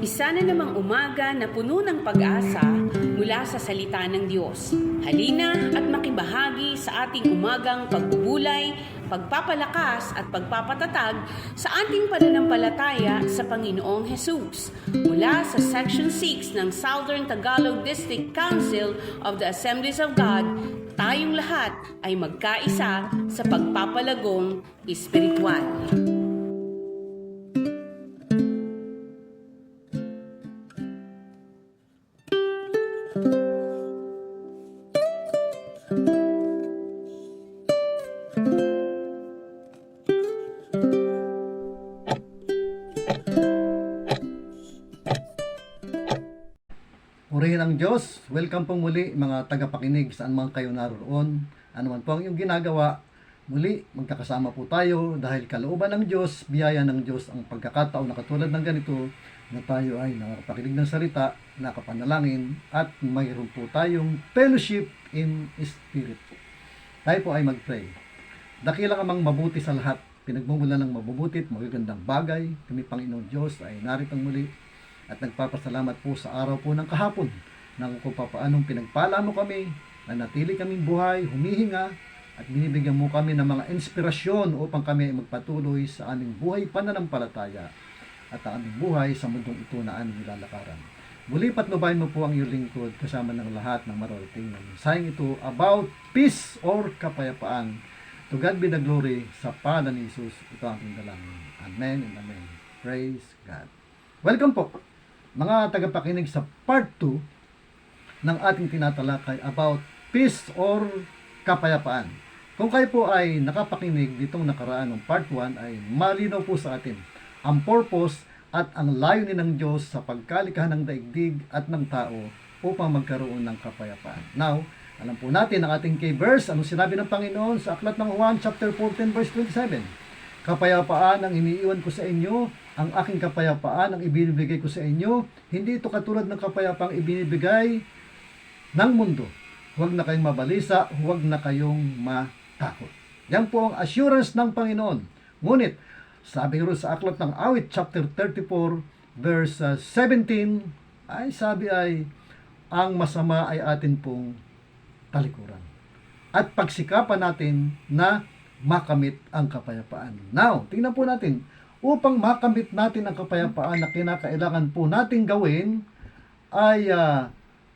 Isa na namang umaga na puno ng pag-asa mula sa salita ng Diyos. Halina at makibahagi sa ating umagang pagbubulay, pagpapalakas at pagpapatatag sa ating pananampalataya sa Panginoong Hesus. Mula sa Section 6 ng Southern Tagalog District Council of the Assemblies of God, tayong lahat ay magkaisa sa pagpapalagong espiritual. Purihin ang Diyos. Welcome po muli mga tagapakinig saan man kayo naroon. Ano man po ang iyong ginagawa, muli magkakasama po tayo dahil kalooban ng Diyos, biyaya ng Diyos ang pagkakataon na katulad ng ganito na tayo ay nakapakinig ng salita, nakapanalangin at mayroon po tayong fellowship in spirit. Tayo po ay mag-pray. Dakilang amang mabuti sa lahat, pinagmumulan ng mabubuti at magagandang bagay. Kami Panginoon Diyos ay narito muli at nagpapasalamat po sa araw po ng kahapon na kung papaanong pinagpala mo kami, na natili kaming buhay, humihinga, at binibigyan mo kami ng mga inspirasyon upang kami ay magpatuloy sa aming buhay pananampalataya at ang aming buhay sa mundong ito na aming nilalakaran. Muli patnubayan mo po ang iyong lingkod kasama ng lahat ng mararating ng mensaheng ito about peace or kapayapaan. To God be the glory sa pangalan ni Jesus. Ito ang ating dalangin. Amen and amen. Praise God. Welcome po mga tagapakinig sa part 2 ng ating tinatalakay about peace or kapayapaan. Kung kayo po ay nakapakinig ditong nakaraan ng part 1 ay malinaw po sa atin ang purpose at ang layunin ng Diyos sa pagkalikahan ng daigdig at ng tao upang magkaroon ng kapayapaan. Now, alam po natin ang ating key verse, anong sinabi ng Panginoon sa aklat ng Juan chapter 14 verse 27. Kapayapaan ang iniiwan ko sa inyo, ang aking kapayapaan ang ibinibigay ko sa inyo. Hindi ito katulad ng kapayapaang ibinibigay ng mundo. Huwag na kayong mabalisa, huwag na kayong matakot. Yan po ang assurance ng Panginoon. Ngunit, sabi rin sa aklat ng Awit chapter 34 verse 17, ang masama ay atin pong talikuran. At pagsikapan natin na makamit ang kapayapaan. Now, tingnan po natin, upang makamit natin ang kapayapaan na kinakailangan po natin gawin, ay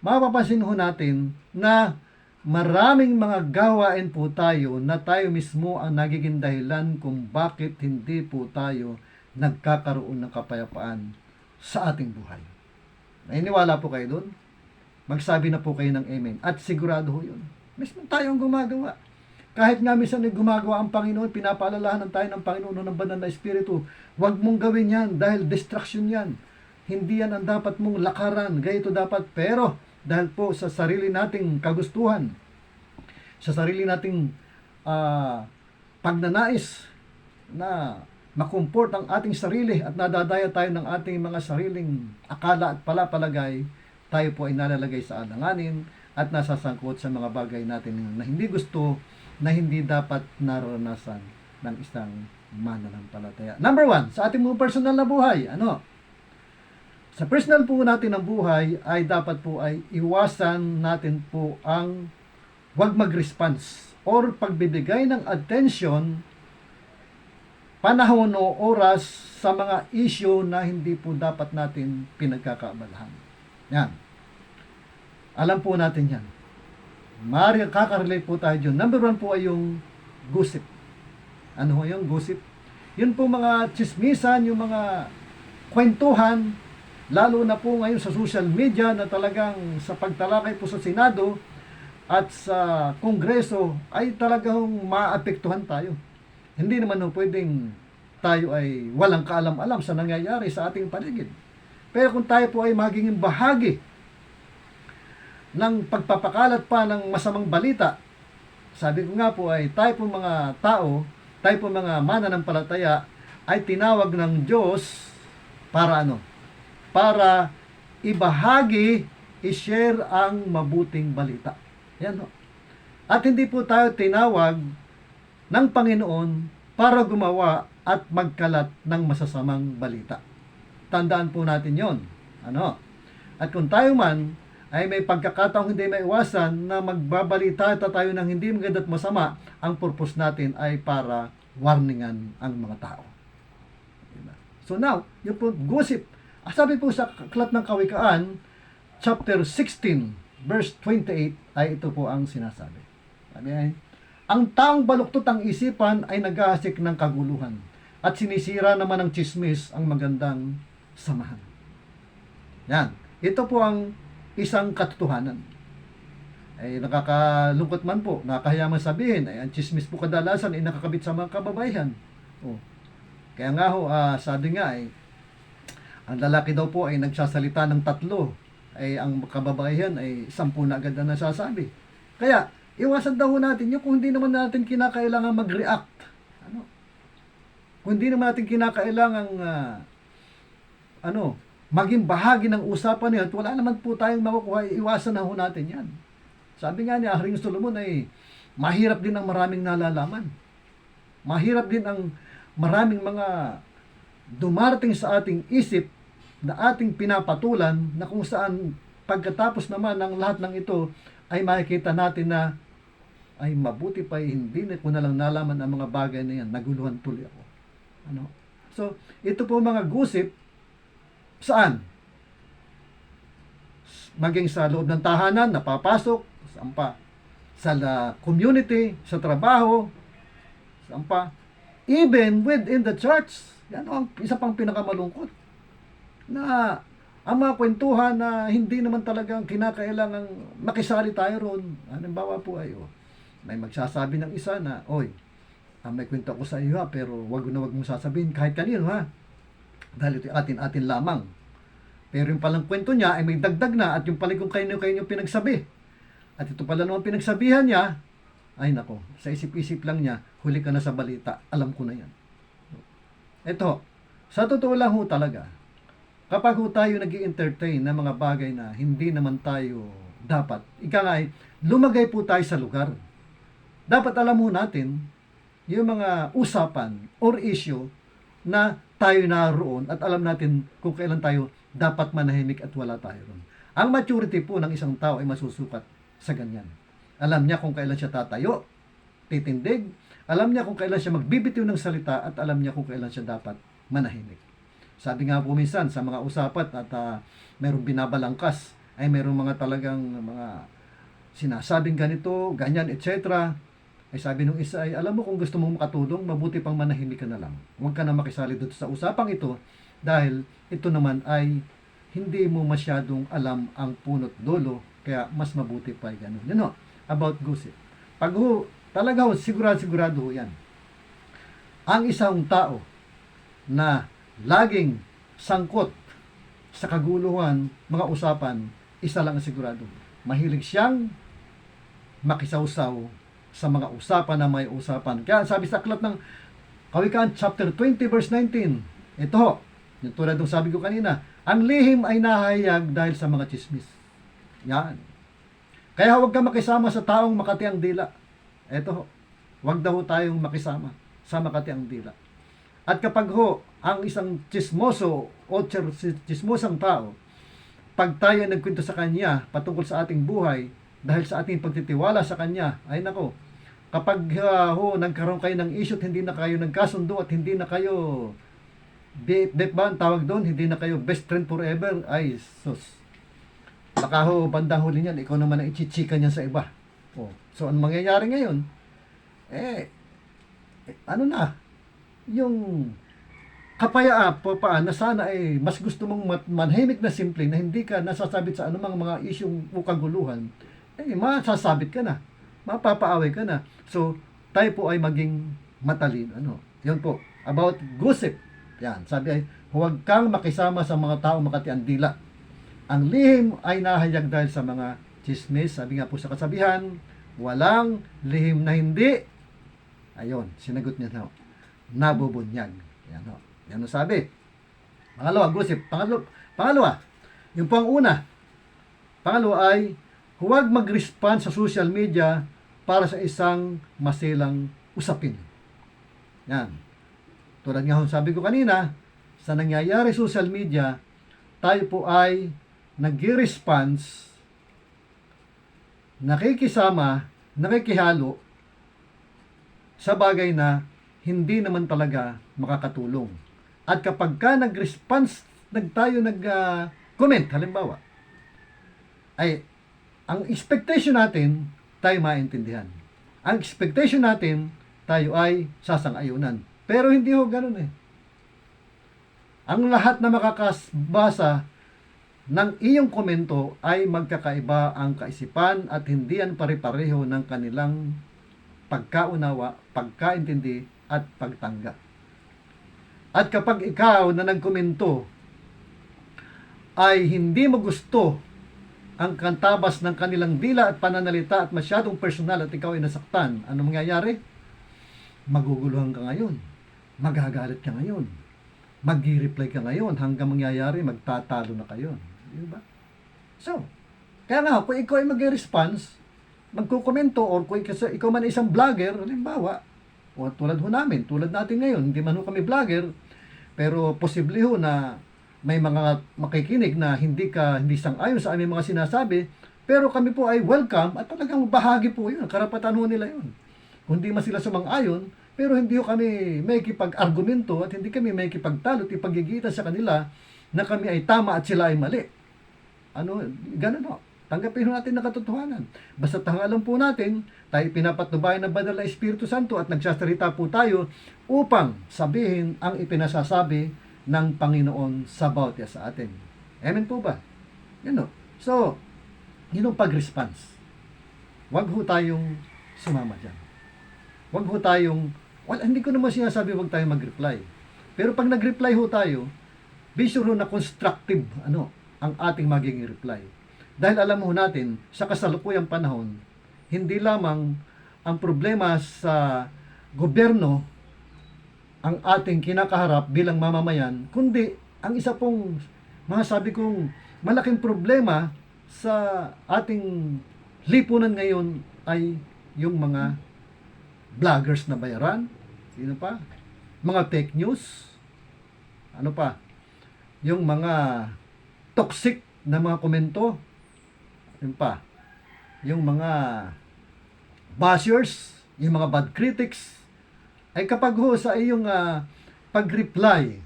mapapansin ho natin na maraming mga gawain po tayo na tayo mismo ang nagiging dahilan kung bakit hindi po tayo nagkakaroon ng kapayapaan sa ating buhay. Naniniwala po kayo doon? Magsabi na po kayo ng amen. At sigurado ho yun. Mismo tayong gumagawa. Kahit nga minsan ay gumagawa ang Panginoon, pinapaalalahanan tayo ng Panginoon ng banal na Espiritu, huwag mong gawin yan dahil distraction yan. Hindi yan ang dapat mong lakaran. Ganito dapat. Pero dahil po sa sarili nating kagustuhan, sa sarili nating pagnanais na makumport ang ating sarili at nadadaya tayo ng ating mga sariling akala at palapalagay, tayo po ay nalalagay sa alanganin at nasasangkot sa mga bagay natin na hindi gusto, na hindi dapat naranasan ng isang mananampalataya. Number 1, sa ating mga personal na buhay, sa personal po natin ng buhay ay dapat po ay iwasan natin po ang huwag mag-response or pagbibigay ng attention, panahon o oras sa mga issue na hindi po dapat natin pinagkakaabalahan. Yan. Alam po natin yan. Maaari kakarelate po tayo dyan. Number 1 po ay yung gossip. Ano ho yung gossip? Yun po mga chismisan, yung mga kwentuhan, lalo na po ngayon sa social media na talagang sa pagtalakay po sa Senado at sa Kongreso ay talagang maapektuhan tayo. Hindi naman ho pwedeng tayo ay walang kaalam-alam sa nangyayari sa ating paligid. Pero kung tayo po ay magiging bahagi ng pagpapakalat pa ng masamang balita, sabi ko nga po ay tayo po mga tao, tayo po mga mananampalataya ay tinawag ng Diyos para para ibahagi, i-share ang mabuting balita. Yan ho. At hindi po tayo tinawag ng Panginoon para gumawa at magkalat ng masasamang balita. Tandaan po natin yon. Ano? At kung tayo man ay may pagkakataong hindi maiwasan na magbabalita tayo ng hindi maganda at masama, ang purpose natin ay para warningan ang mga tao. Diba? So now, yung po, gossip. Sabi po sa Aklat ng Kawikaan, chapter 16, verse 28, ay ito po ang sinasabi. Sabi ay, ang taong baluktot ang isipan ay naghahasik ng kaguluhan at sinisira naman ng chismis ang magandang samahan. Yan. Ito po ang isang katotohanan. Ay nakakalungkot man po, nakakahiya man sabihin, ay ang chismis po kadalasan ay nakakabit sa mga kababaihan. Oh. Kaya nga ho, sabi nga ay, ang lalaki daw po ay nagsasalita ng 3, ay ang kababaihan ay 10 na agad na nasasabi. Kaya, iwasan daw natin yun kung hindi naman natin kinakailangan mag-react. Ano? Kung hindi naman natin kinakailangan maging bahagi ng usapan niya at wala naman po tayong makukuha, iwasan na ho natin yan. Sabi nga ni Haring Solomon ay mahirap din ang maraming nalalaman. Mahirap din ang maraming mga dumarating sa ating isip na ating pinapatulan na kung saan pagkatapos naman ng lahat ng ito ay makikita natin na ay mabuti pa hindi na ko na lang nalaman ang mga bagay na yan. Naguluhan tuloy ako. Ano? So, ito po mga gossip. Saan? Maging sa loob ng tahanan, napapasok, saan pa? Sa community, sa trabaho, saan pa? Even within the church. Yan ang isa pang pinakamalungkot. Na ang mga kwentuhan na hindi naman talagang kinakailangang makisali tayo ron. Halimbawa po ay, may magsasabi ng isa na, oy, may kwento ko sa iyo ha, pero wag mong sasabihin kahit kanino ha. Dahil ito atin lamang. Pero yung palang kwento niya ay may dagdag na at yung pala kung kayo pinagsabi. At ito pala naman pinagsabihan niya, ay nako, sa isip-isip lang niya, huli ka na sa balita, alam ko na yan. Ito, sa totoo lang ho talaga, kapag ho tayo nag-i-entertain ng mga bagay na hindi naman tayo dapat, ika nga ay, lumagay po tayo sa lugar. Dapat alam ho natin, yung mga usapan or issue na tayo naroon at alam natin kung kailan tayo dapat manahimik at wala tayo ron. Ang maturity po ng isang tao ay masusukat sa ganyan. Alam niya kung kailan siya tatayo, titindig, alam niya kung kailan siya magbibitiw ng salita at alam niya kung kailan siya dapat manahimik. Sabi nga po minsan sa mga usapat at mayroong binabalangkas ay mayroong mga talagang mga sinasabing ganito, ganyan, etc. Ay sabi nung isa ay, alam mo kung gusto mong makatulong, mabuti pang manahimik ka na lang. Huwag ka na makisali doon sa usapang ito dahil ito naman ay hindi mo masyadong alam ang punot dulo, kaya mas mabuti pa ay ganun. You know, about gossip. Pag talaga sigurado yan. Ang isang tao na laging sangkot sa kaguluhan, mga usapan, isa lang ang sigurado. Mahilig siyang makisawsaw sa mga usapan na may usapan. Kaya sabi sa Aklat ng Kawikaan chapter 20 verse 19, ito, yung tulad ng sabi ko kanina, ang lihim ay nahayag dahil sa mga chismis. Yan. Kaya huwag ka makisama sa taong makati ang dila. Ito, huwag daw tayong makisama sa makati ang dila. At kapag ang isang chismoso o chismosang tao, pag tayo nagkwento sa kanya patungkol sa ating buhay, dahil sa ating pagtitiwala sa kanya, ay nako, kapag nagkaroon kayo ng issue at hindi na kayo nagkasundo at hindi na kayo BF ba ang tawag doon, hindi na kayo best friend forever, ay sus, baka bandang huli niyan, ikaw naman ang ichichika niya sa iba. So ano mangyayari ngayon? Ano na, yung kapayaan na sana ay mas gusto mong manhimik na simple na hindi ka nasasabit sa anumang mga isyong o kaguluhan, masasabit ka na, mapapaaway ka na. So, tayo po ay maging matalino. Yun po, about gossip. Yan, sabi ay, huwag kang makisama sa mga tao makati ang dila. Ang lihim ay nahayag dahil sa mga chismis. Sabi nga po sa kasabihan, walang lihim na hindi. Ayun, sinagot niya na, nabubunyag. Yan o. Yan o sabi. Pangalawa, gossip. Pangalawa, yung pang una. Pangalawa ay, huwag mag-respond sa social media para sa isang masilang usapin. Yan. Tulad nga sabi ko kanina, sa nangyayari social media, tayo po ay nag-response, nakikisama, nakikihalo sa bagay na hindi naman talaga makakatulong. At kapag ka nag-response, nag-comment, halimbawa, ay ang expectation natin, tayo maintindihan. Ang expectation natin, tayo ay sasang-ayunan. Pero hindi ho ganun eh. Ang lahat na makakabasa ng iyong komento ay magkakaiba ang kaisipan at hindi yan pare-pareho ng kanilang pagkaunawa, pagkaintindi at pagtanggap. At kapag ikaw na nagkomento ay hindi mo gusto ang kantabas ng kanilang dila at pananalita at masyadong personal at ikaw ay nasaktan, ano mangyayari? Maguguluhan ka ngayon. Magagalit ka ngayon. Mag-reply ka ngayon hanggang mangyayari magtatalo na kayo. Di ba? So, kaya nga, kung ikaw ay mag-response, magkukomento, or kung ikaw man isang vlogger, halimbawa, o tulad ho namin, tulad natin ngayon, hindi man ho kami vlogger, pero posible ho na may mga makikinig na hindi sang-ayon sa aming mga sinasabi, pero kami po ay welcome at talagang bahagi po yun, karapatan ho nila yun. Kung hindi man sila sumang-ayon, pero hindi ho kami may kipag-argumento at hindi kami may kipagtalo at ipagigita sa kanila na kami ay tama at sila ay mali. Ano, ganun ho. Tanggapin ho natin na katotohanan. Basta tangalan po natin, tayo pinapatnubayan ng banal na Espiritu Santo at nagsasalita po tayo upang sabihin ang ipinasasabi ng Panginoon sa bawat isa sa atin. Amen po ba? Yan o. So, yun ang pag-response. Huwag ho tayong sumama dyan. Huwag ho tayong, hindi ko naman sinasabi huwag tayong mag-reply. Pero pag nag-reply ho tayo, be sure ho na constructive ang ating magiging reply. Dahil alam mo natin, sa kasalukuyang panahon, hindi lamang ang problema sa gobyerno ang ating kinakaharap bilang mamamayan, kundi ang isa pong masasabi kong malaking problema sa ating lipunan ngayon ay yung mga vloggers na bayaran, sino pa? Mga fake news, ano pa? Yung mga toxic na mga komento, yun pa, yung mga bashers, yung mga bad critics, ay kapag ho sa iyong pag-reply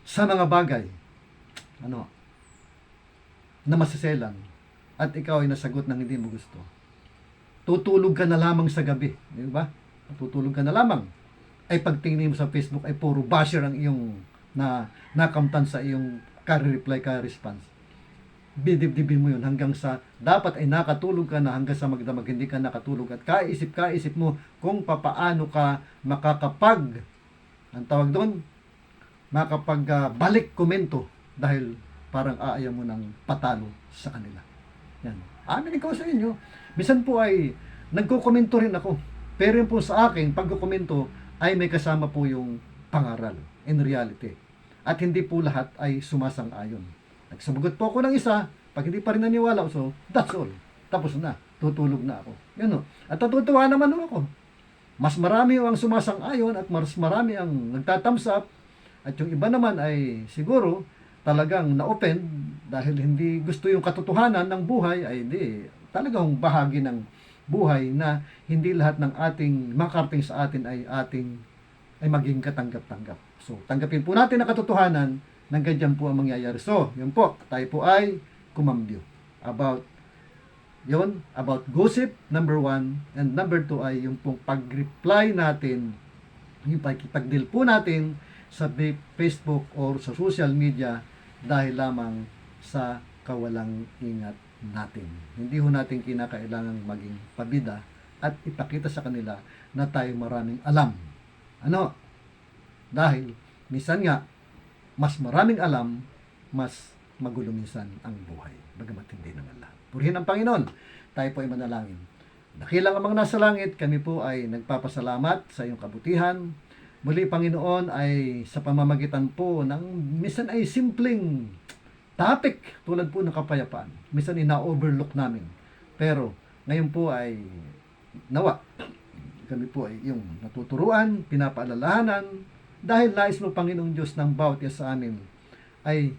sa mga bagay, na masiselang, at ikaw ay nasagot ng hindi mo gusto, tutulog ka na lamang sa gabi, di ba? Tutulog ka na lamang. Ay pagtingin mo sa Facebook ay puro basher ang iyong nakamtan sa iyong ka-reply, ka-response. Bidibdibin mo yun hanggang sa dapat ay nakatulog ka na hanggang sa magdamag hindi ka nakatulog at kaisip mo kung papaano ka makakapag ang tawag doon balik komento dahil parang ayaw mo ng patalo sa kanila. Yan. Amin ko sa inyo. Minsan po ay nagko-komento rin ako. Pero yun po sa akin, pagko-komento ay may kasama po yung pangaral in reality. At hindi po lahat ay sumasang-ayon. Nagsabagot po ako ng isa, pag hindi pa rin naniwala, so that's all. Tapos na, tutulog na ako. Yan o. At natutuwa naman ako. Mas marami ang sumasang-ayon at mas marami ang nagtatthumbs up. At yung iba naman ay siguro talagang na-open dahil hindi gusto yung katotohanan ng buhay, ay hindi. Talagang bahagi ng buhay na hindi lahat ng ating makarating sa atin ay maging katanggap-tanggap. So, tanggapin po natin ang katotohanan nang ganyan po ang mangyayari. So, yun po, tayo po ay kumambyo. About gossip, number 1, and number 2 ay yung pong pag-reply natin, yung pag-deal po natin sa Facebook or sa social media dahil lamang sa kawalang ingat natin. Hindi ho natin kinakailangang maging pabida at ipakita sa kanila na tayo maraming alam. Dahil, minsan nga, mas maraming alam, mas magulo minsan ang buhay. Bagamat hindi naman lahat. Purihin ang Panginoon. Tayo po ay manalangin. Dakilang amang nasa langit, kami po ay nagpapasalamat sa iyong kabutihan. Muli, Panginoon, ay sa pamamagitan po ng minsan ay simpleng topic tulad po ng kapayapaan. Minsan ina-overlook namin. Pero ngayon po ay nawa. Kami po ay yung natuturuan, pinapaalalahanan Dahil nais mo, Panginoong Diyos, ng bawat isa sa amin ay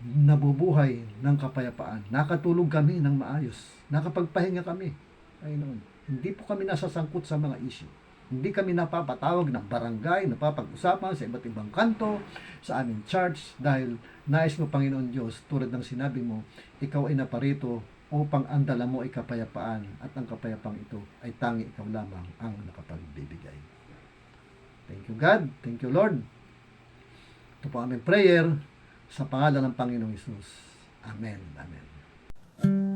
nabubuhay ng kapayapaan. Nakatulog kami ng maayos. Nakapagpahinga kami. Panginoon, hindi po kami nasasangkot sa mga issue. Hindi kami napapatawag ng barangay, napapag-usapan sa iba't ibang kanto, sa aming church, dahil nais mo, Panginoon Diyos, tulad ng sinabi mo, ikaw ay naparito upang ang dala mo ay kapayapaan, at ang kapayapang ito ay tangi ikaw lamang ang nakapagbibigay. Thank you, God. Thank you, Lord. Ito po aming prayer sa pangalan ng Panginoong Hesus. Amen. Amen.